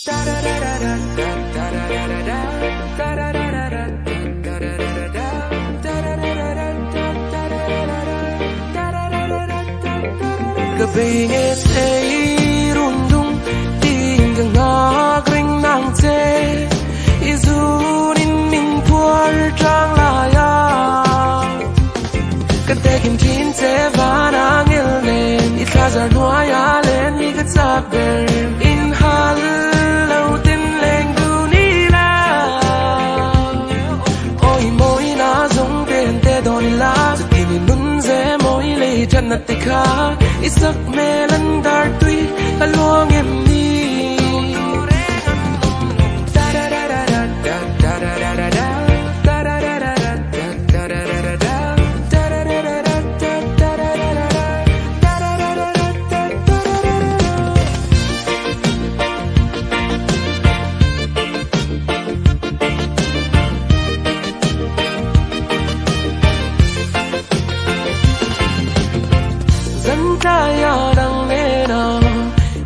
Gabi nghe say rundung tinggal ngagring nang te izunin min puar trang laya katekin tin te vana ngilnen itlazar nuaya len igatsak ber inhal lautin leng dunila oi moi na zong ten te donila zutini nunze moi le jannatika isak melan dar tui kalong em ni Kaya đang nè na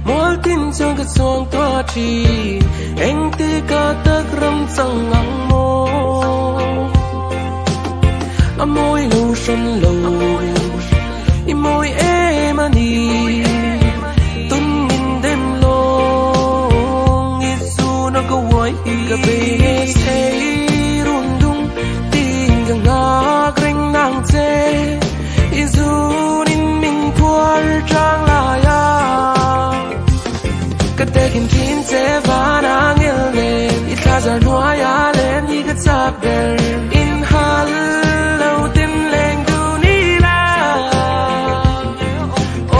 mỗi tin trong cái xuồng toa chi anh ti cả tắc râm sang ngang mô môi lâu xuân lâu môi em ani tung min đêm long isu nó có quay cả bề say run dung tin càng ngã kring nang che isu trang laya katekin tin te vana ngilnen itlazar nuaya len igatsak ber inhal lautin leng dunila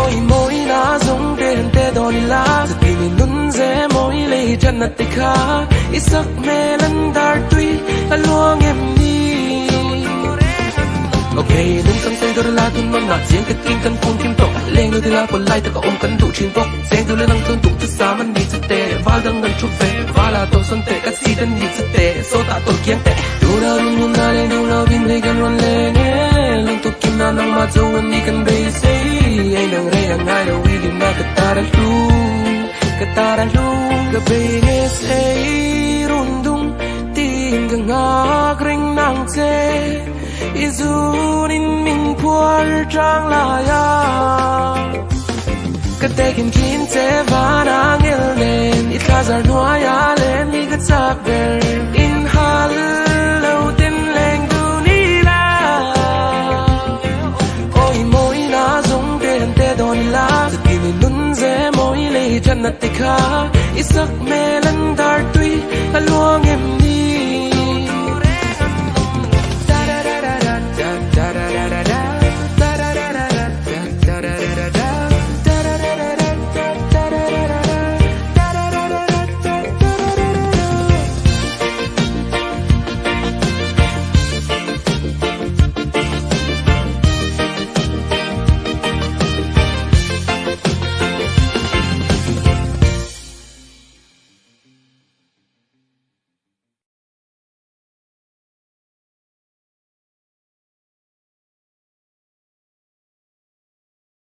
oi moi na zong den te donila zutini nunze moi le jannatika isak melan dar tui kalong em ni okay nung sang sang dor la tun non na jeng ket king kan pung kim tok leng do dila ko lai ta ka om kan du chin tok seng du le nang tun tu tu sa man ni chu te val dang ngan chu ve vala to son te ka si dan ni chu te so ta to kiang te du la run na le du la bin le kan ron le ne lang tu kim na nang ma zo an ni kan be say ai nang re ang ai do wi lim na ka ta ra lu ka be ne say run dung ting ka ngak ring nang che izunin min puar trang laya katekin tin te vana ngilnen itlazar nuaya len igatsak ber inhal lautin leng dunila oi moi na zong den te donila zutini nunze moi le jannatika isak me